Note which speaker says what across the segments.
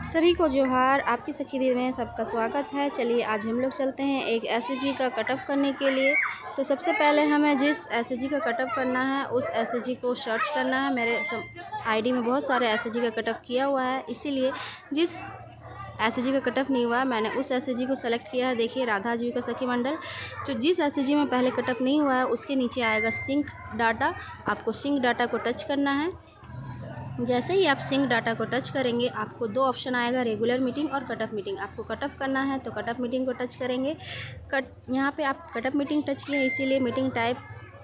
Speaker 1: सभी को जोहार। आपकी सखी दी में सबका स्वागत है। चलिए आज हम लोग चलते हैं एक एसएचजी का कटअप करने के लिए। तो सबसे पहले हमें जिस एसएचजी का कटअप करना है उस एसएचजी को सर्च करना है। मेरे आईडी में बहुत सारे एसएचजी का कटअप किया हुआ है, इसीलिए जिस एसएचजी का कटअप नहीं हुआ है मैंने उस एसएचजी को सेलेक्ट किया है। देखिए राधा आजीविका सखी मंडल। जो जिस एसएचजी में पहले कटअप नहीं हुआ है उसके नीचे आएगा सिंक डाटा। आपको सिंक डाटा को टच करना है। जैसे ही आप सिंक डाटा को टच करेंगे आपको दो ऑप्शन आएगा, रेगुलर मीटिंग और कटअप मीटिंग। आपको कटअप करना है तो कटअप मीटिंग को टच करेंगे। यहाँ पे आप कटअप मीटिंग टच किए, इसीलिए मीटिंग टाइप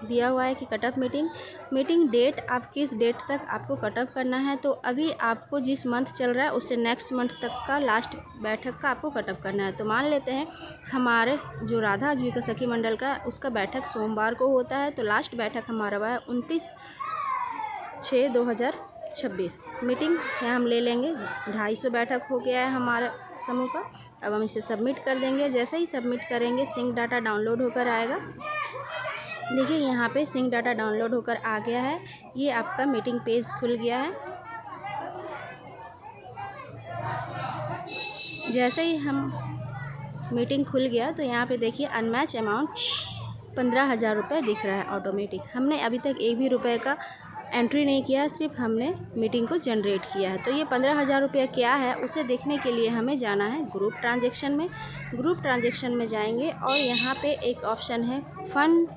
Speaker 1: दिया हुआ है कि कटअप मीटिंग। मीटिंग डेट आप किस डेट तक आपको कटअप करना है, तो अभी आपको जिस मंथ चल रहा है उससे नेक्स्ट मंथ तक का लास्ट बैठक का आपको कटअप करना है। तो मान लेते हैं हमारे जो राधा आजीविका सखी मंडल का उसका बैठक सोमवार को होता है, तो लास्ट बैठक हमारा हुआ है 29/6/2026। मीटिंग यहाँ हम ले लेंगे। 250 बैठक हो गया है हमारे समूह का। अब हम इसे सबमिट कर देंगे। जैसे ही सबमिट करेंगे सिंक डाटा डाउनलोड होकर आएगा। देखिए यहाँ पे सिंक डाटा डाउनलोड होकर आ गया है। ये आपका मीटिंग पेज खुल गया है। जैसे ही हम मीटिंग खुल गया तो यहाँ पे देखिए अनमैच अमाउंट 15,000 रुपये दिख रहा है ऑटोमेटिक। हमने अभी तक एक भी रुपये का एंट्री नहीं किया, सिर्फ हमने मीटिंग को जनरेट किया है। तो ये 15,000 रुपया क्या है उसे देखने के लिए हमें जाना है ग्रुप ट्रांजैक्शन में। ग्रुप ट्रांजैक्शन में जाएंगे और यहाँ पे एक ऑप्शन है फंड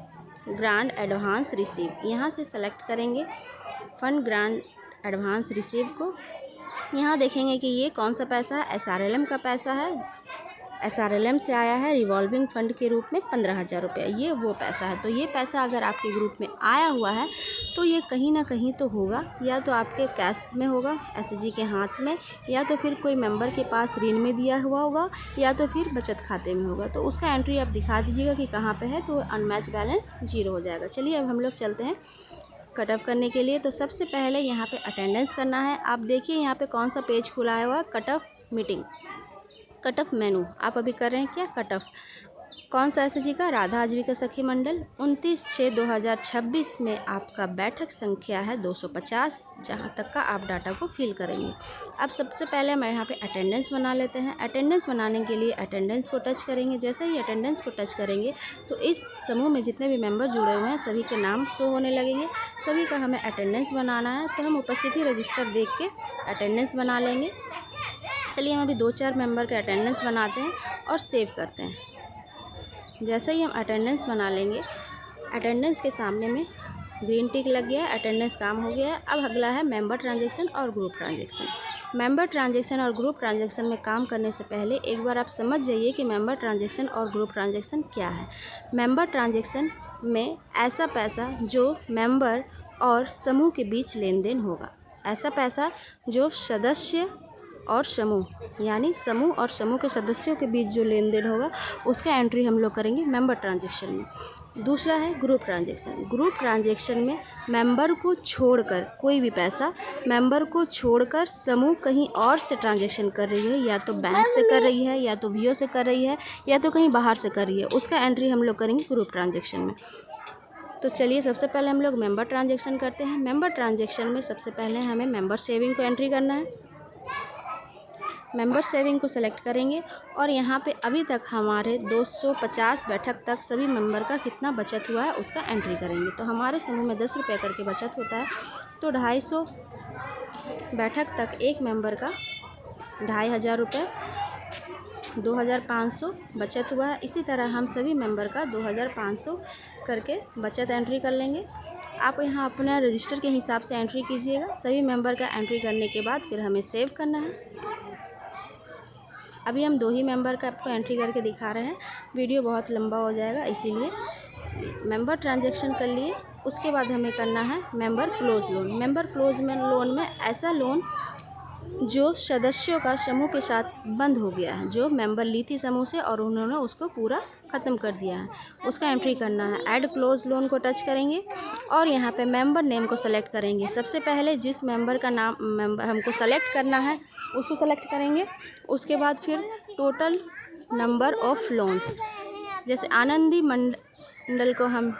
Speaker 1: ग्रांड एडवांस रिसीव। यहाँ से सेलेक्ट करेंगे फंड ग्रांड एडवांस रिसीव को। यहाँ देखेंगे कि ये कौन सा पैसा है, एसआरएलएम का पैसा है। एसआरएलएम से आया है रिवॉल्विंग फ़ंड के रूप में 15,000 रुपया, ये वो पैसा है। तो ये पैसा अगर आपके ग्रुप में आया हुआ है तो ये कहीं ना कहीं तो होगा, या तो आपके कैश में होगा एसएचजी के हाथ में, या तो फिर कोई मेंबर के पास ऋण में दिया हुआ होगा, या तो फिर बचत खाते में होगा। तो उसका एंट्री आप दिखा दीजिएगा कि कहाँ पे है, तो अनमैच बैलेंस 0 हो जाएगा। चलिए अब हम लोग चलते हैं कटअप करने के लिए। तो सबसे पहले यहाँ पे अटेंडेंस करना है। आप देखिए यहाँ पे कौन सा पेज खुला है हुआ, कटअप मीटिंग, कटअप मेनू। आप अभी कर रहे हैं क्या कटअप, कौन सा एसएचजी का, राधा आजीविका सखी मंडल। 29/6/2026 में आपका बैठक संख्या है 250, जहां तक का आप डाटा को फिल करेंगे। अब सबसे पहले हम यहाँ पे अटेंडेंस बना लेते हैं। अटेंडेंस बनाने के लिए अटेंडेंस को टच करेंगे। जैसे ही अटेंडेंस को टच करेंगे तो इस समूह में जितने भी मेंबर जुड़े हुए हैं सभी के नाम शो होने लगेंगे। सभी का हमें अटेंडेंस बनाना है, तो हम उपस्थिति रजिस्टर देख के अटेंडेंस बना लेंगे। चलिए हम अभी 2-4 मेंबर का अटेंडेंस बनाते हैं और सेव करते हैं। जैसे ही हम अटेंडेंस बना लेंगे, अटेंडेंस के सामने में ग्रीन टिक लग गया है, अटेंडेंस काम हो गया है। अब अगला है मेंबर ट्रांजैक्शन और ग्रुप ट्रांजैक्शन। मेंबर ट्रांजैक्शन और ग्रुप ट्रांजैक्शन में काम करने से पहले एक बार आप समझ जाइए कि मेंबर ट्रांजैक्शन और ग्रुप ट्रांजैक्शन क्या है। मेंबर ट्रांजैक्शन में ऐसा पैसा जो मेंबर और समूह के बीच लेन देन होगा, ऐसा पैसा जो सदस्य और समूह यानी समूह और समूह के सदस्यों के बीच जो लेन देन होगा उसका एंट्री हम लोग करेंगे मेंबर ट्रांजैक्शन में। दूसरा है ग्रुप ट्रांजैक्शन। ग्रुप ट्रांजैक्शन में मेंबर को छोड़कर कोई भी पैसा, मेंबर को छोड़कर समूह कहीं और से ट्रांजैक्शन कर रही है, या तो बैंक से कर रही है, या तो वीओ से कर रही है, या तो कहीं बाहर से कर रही है, उसका एंट्री हम लोग करेंगे ग्रुप ट्रांजैक्शन में। तो चलिए सबसे पहले हम लोग मेंबर ट्रांजैक्शन करते हैं। मेंबर ट्रांजैक्शन में सबसे पहले हमें मेंबर सेविंग को एंट्री करना है। मेंबर सेविंग को सेलेक्ट करेंगे और यहाँ पे अभी तक हमारे 250 बैठक तक सभी मेंबर का कितना बचत हुआ है उसका एंट्री करेंगे। तो हमारे समूह में 10 रुपये करके बचत होता है, तो 250 बैठक तक एक मेंबर का 2,500 रुपये, 2,500 बचत हुआ है। इसी तरह हम सभी मेंबर का 2,500 करके बचत एंट्री कर लेंगे। आप यहाँ अपना रजिस्टर के हिसाब से एंट्री कीजिएगा। सभी मेंबर का एंट्री करने के बाद फिर हमें सेव करना है। अभी हम 2 ही मेंबर का आपको एंट्री करके दिखा रहे हैं, वीडियो बहुत लंबा हो जाएगा, इसीलिए मेंबर ट्रांजैक्शन कर लिए। उसके बाद हमें करना है member close loan. Member close loan में ऐसा लोन जो सदस्यों का समूह के साथ बंद हो गया है, जो मेंबर ली थी समूह से और उन्होंने उसको पूरा ख़त्म कर दिया है, उसका एंट्री करना है। ऐड क्लोज लोन को टच करेंगे और यहाँ पे मेंबर नेम को सेलेक्ट करेंगे। सबसे पहले जिस मेंबर का नाम हमको सेलेक्ट करना है उसको सेलेक्ट करेंगे। उसके बाद फिर टोटल नंबर ऑफ़ लोन्स, जैसे आनंदी मंडल को हम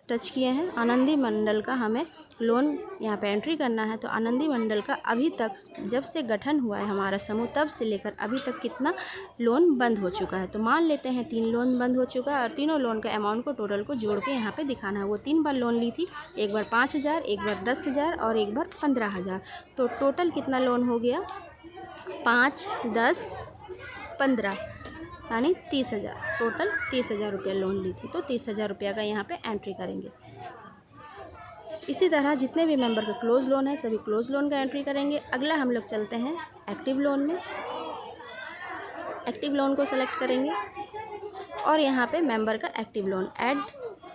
Speaker 1: टच किए हैं। आनंदी मंडल का हमें लोन यहाँ पे एंट्री करना है। तो आनंदी मंडल का अभी तक जब से गठन हुआ है हमारा समूह तब से लेकर अभी तक कितना लोन बंद हो चुका है। तो मान लेते हैं 3 लोन बंद हो चुका है और तीनों लोन का अमाउंट को टोटल को जोड़ के यहाँ पे दिखाना है। वो 3 बार लोन ली थी, एक बार 5,000, एक बार 10,000 और एक बार 15,000। तो टोटल कितना लोन हो गया? 5, 10, 15 यानी 30,000। टोटल 30,000 रुपये लोन ली थी। तो 30,000 रुपये का यहाँ पे एंट्री करेंगे। इसी तरह जितने भी मेंबर का क्लोज लोन है सभी क्लोज लोन का एंट्री करेंगे। अगला हम लोग चलते हैं एक्टिव लोन में। एक्टिव लोन को सेलेक्ट करेंगे और यहाँ पे मेंबर का active lone, add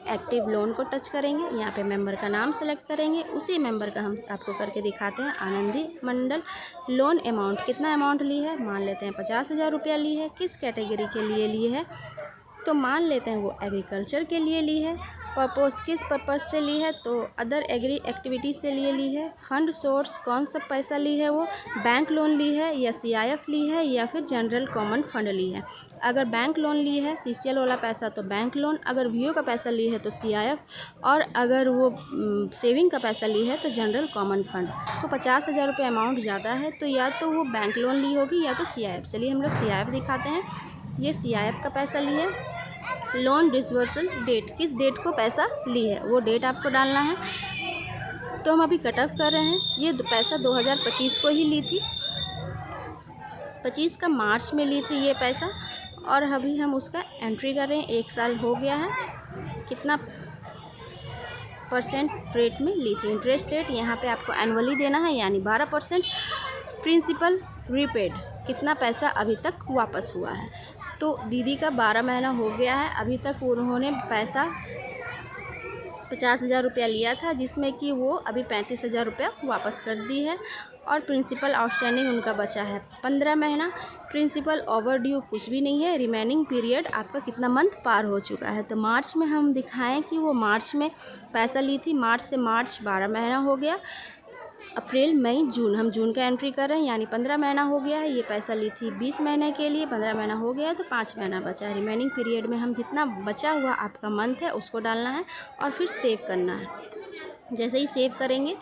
Speaker 1: active lone को टच करेंगे। यहाँ पे मेंबर का नाम सेलेक्ट करेंगे। उसी मेंबर का हम आपको करके दिखाते हैं। आनंदी मंडल लोन अमाउंट, कितना अमाउंट ली है? मान लेते हैं 50,000 रुपया ली है। किस कैटेगरी के लिए ली है? तो मान लेते हैं वो एग्रीकल्चर के लिए ली है। पर्पस किस पर्पज़ से ली है? तो अदर एग्री एक्टिविटीज़ से लिए ली है। फंड सोर्स कौन सा पैसा ली है? वो बैंक लोन ली है या CIF ली है या फिर जनरल कॉमन फंड ली है। अगर बैंक लोन ली है CCL वाला पैसा तो बैंक लोन, अगर VO का पैसा ली है तो CIF, और अगर वो सेविंग का पैसा ली है तो जनरल कॉमन फंड। तो 50,000 रुपये अमाउंट ज़्यादा है तो या तो वो बैंक लोन ली होगी या तो CIF। चलिए हम लोग CIF दिखाते हैं। ये CIF का पैसा ली है। लोन डिसवर्सल डेट, किस डेट को पैसा ली है वो डेट आपको डालना है। तो हम अभी कट ऑफ कर रहे हैं। ये पैसा 2025 को ही ली थी, 25 का मार्च में ली थी ये पैसा, और अभी हम उसका एंट्री कर रहे हैं। 1 साल हो गया है। कितना % रेट में ली थी? इंटरेस्ट रेट यहाँ पे आपको एनुअली देना है यानी 12%। प्रिंसिपल रीपेड, कितना पैसा अभी तक वापस हुआ है? तो दीदी का 12 महीना हो गया है, अभी तक उन्होंने पैसा 50,000 रुपया लिया था जिसमें कि वो अभी 35,000 रुपया वापस कर दी है। और प्रिंसिपल आउटस्टैंडिंग उनका बचा है 15 महीना। प्रिंसिपल ओवरड्यू कुछ भी नहीं है। रिमेनिंग पीरियड आपका कितना मंथ पार हो चुका है? तो मार्च में हम दिखाएं कि वो मार्च में पैसा ली थी। मार्च से मार्च 12 महीना हो गया। अप्रैल, मई, जून, हम जून का एंट्री कर रहे हैं यानी 15 महीना हो गया है। ये पैसा ली थी 20 महीने के लिए, 15 महीना हो गया है तो 5 महीना बचा है। रिमेनिंग पीरियड में हम जितना बचा हुआ आपका मंथ है उसको डालना है और फिर सेव करना है। जैसे ही सेव करेंगे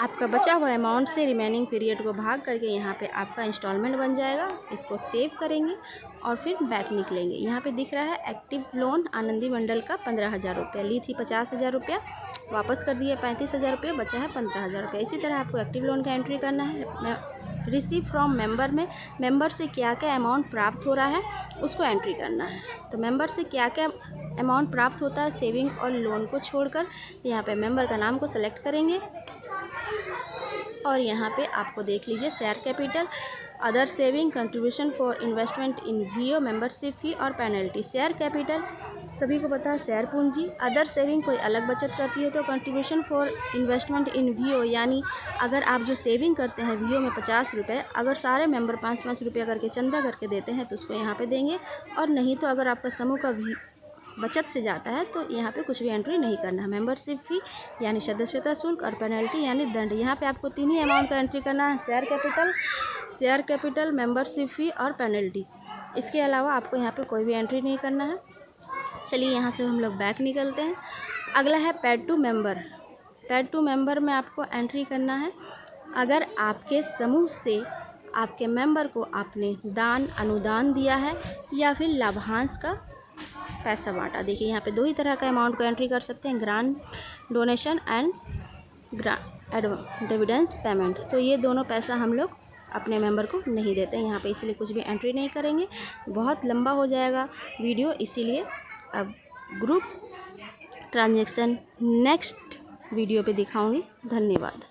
Speaker 1: आपका बचा हुआ अमाउंट से रिमेनिंग पीरियड को भाग करके यहाँ पे आपका इंस्टॉलमेंट बन जाएगा। इसको सेव करेंगे और फिर बैक निकलेंगे। यहाँ पे दिख रहा है एक्टिव लोन आनंदी मंडल का 15,000 रुपया ली थी। 50,000 रुपया वापस कर दिए, 35,000 रुपये बचा है 15,000 रुपया। इसी तरह आपको एक्टिव लोन का एंट्री करना है। रिसीव फ्रॉम मेंबर में मेंबर से क्या क्या अमाउंट प्राप्त हो रहा है उसको एंट्री करना है। तो मेंबर से क्या क्या अमाउंट प्राप्त होता है सेविंग और लोन को छोड़कर, यहाँ पे मेंबर का नाम को सेलेक्ट करेंगे और यहाँ पे आपको देख लीजिए share capital, other saving, contribution for investment in VO, membership fee और पेनल्टी। शेयर कैपिटल सभी को पता है शेयर पूंजी। अदर सेविंग कोई अलग बचत करती है तो contribution for investment in VO यानी अगर आप जो सेविंग करते हैं VO में 50 रुपये, अगर सारे मेंबर 5-5 रुपया करके चंदा करके देते हैं तो उसको यहाँ पे देंगे, और नहीं तो अगर आपका समूह का बचत से जाता है तो यहाँ पे कुछ भी एंट्री नहीं करना है। मेंबरशिप फ़ी यानी सदस्यता शुल्क और पेनल्टी यानी दंड, यहाँ पे आपको 3 ही अमाउंट का एंट्री करना है। शेयर कैपिटल, मेंबरशिप फ़ी और पेनल्टी। इसके अलावा आपको यहाँ पे कोई भी एंट्री नहीं करना है। चलिए यहाँ से हम लोग बैक निकलते हैं। अगला है paid to member. Paid to member में आपको एंट्री करना है अगर आपके समूह से आपके मेंबर को आपने दान, अनुदान दिया है या फिर लाभांश का पैसा बांटा। देखिए यहाँ पे 2 ही तरह का अमाउंट को एंट्री कर सकते हैं, grant donation and dividends payment. तो ये दोनों पैसा हम लोग अपने मेंबर को नहीं देते हैं यहाँ पे, इसलिए कुछ भी एंट्री नहीं करेंगे। बहुत लंबा हो जाएगा वीडियो, इसीलिए अब ग्रुप ट्रांजैक्शन नेक्स्ट वीडियो पे दिखाऊंगी। धन्यवाद।